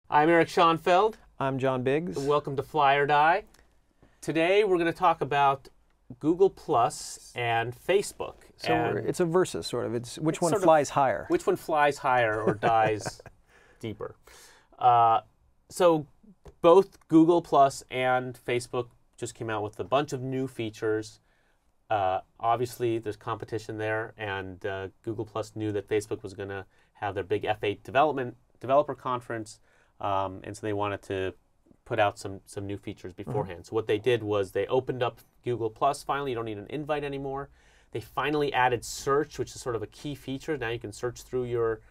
I'm Eric Schoenfeld. I'm John Biggs. Welcome to Fly or Die. Today we're going to talk about Google Plus and Facebook. So and it's a versus, sort of. It's which one sort of flies higher. Which one flies higher or dies deeper? So both Google Plus and Facebook just came out with a bunch of new features. Obviously, there's competition there, and Google Plus knew that Facebook was going to have their big F8 developer conference, and so they wanted to put out some new features beforehand. So what they did was they opened up Google Plus. Finally, you don't need an invite anymore. They finally added search, which is sort of a key feature. Now you can search through your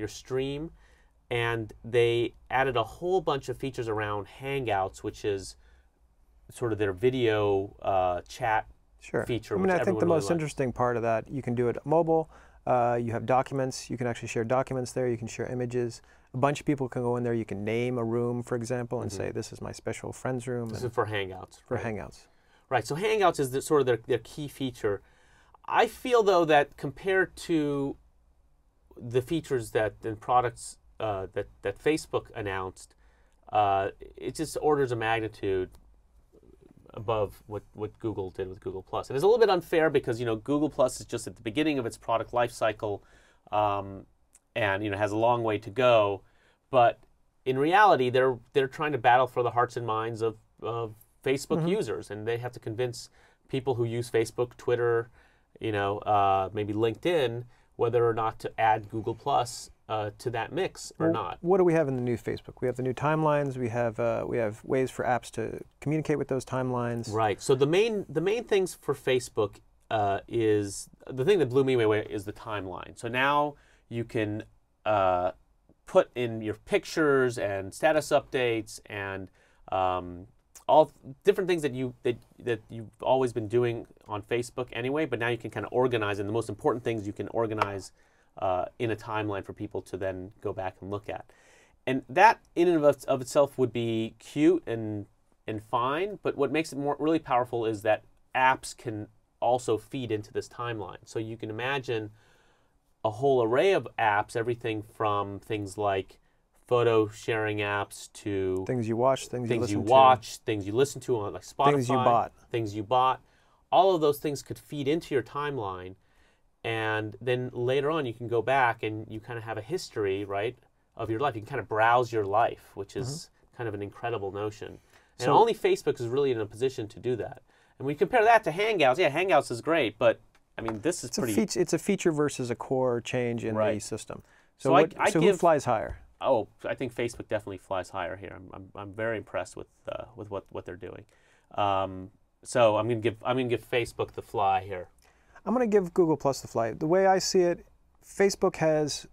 stream, and they added a whole bunch of features around Hangouts, which is sort of their video chat feature. I mean, I think the most interesting part of that, you can do it mobile. You have documents. You can actually share documents there. You can share images. A bunch of people can go in there. You can name a room, for example, and say, this is my special friend's room. This is for Hangouts. For Hangouts. Right. So Hangouts is sort of their key feature. I feel, though, that compared to the features and products that Facebook announced, it's just orders of magnitude above what Google did with Google Plus. And it's a little bit unfair because, Google Plus is just at the beginning of its product life cycle, and has a long way to go. But in reality, they're trying to battle for the hearts and minds of Facebook users, and they have to convince people who use Facebook, Twitter, maybe LinkedIn, whether or not to add Google Plus to that mix or not. What do we have in the new Facebook? We have the new timelines. We have ways for apps to communicate with those timelines. Right. So the main things for Facebook is the thing that blew me away is the timeline. So now you can put in your pictures and status updates and all different things that you've always been doing on Facebook anyway, but now you can kind of organize, and the most important things you can organize in a timeline for people to then go back and look at. And that in and of itself would be cute and fine, but what makes it really powerful is that apps can also feed into this timeline. So you can imagine a whole array of apps, everything from things like photo sharing apps to things you watch, things you listen to on like Spotify, things you bought. All of those things could feed into your timeline, and then later on you can go back and you kind of have a history, right, of your life. You can kind of browse your life, which is kind of an incredible notion. And so, only Facebook is really in a position to do that. And we compare that to Hangouts. Yeah, Hangouts is great, but I mean, this is it's a feature versus a core change in the system. So, who flies higher? Oh, I think Facebook definitely flies higher here. I'm very impressed with what they're doing. So I'm gonna give Facebook the fly here. I'm gonna give Google Plus the fly. The way I see it, Facebook has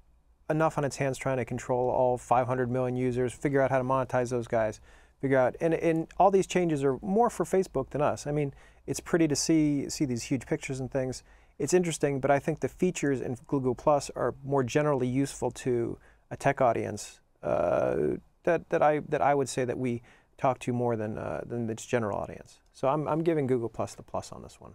enough on its hands trying to control all 500 million users, figure out how to monetize those guys, and all these changes are more for Facebook than us. I mean, it's pretty to see these huge pictures and things. It's interesting, but I think the features in Google Plus are more generally useful to a tech audience that I would say that we talk to more than its general audience. So I'm giving Google Plus the plus on this one.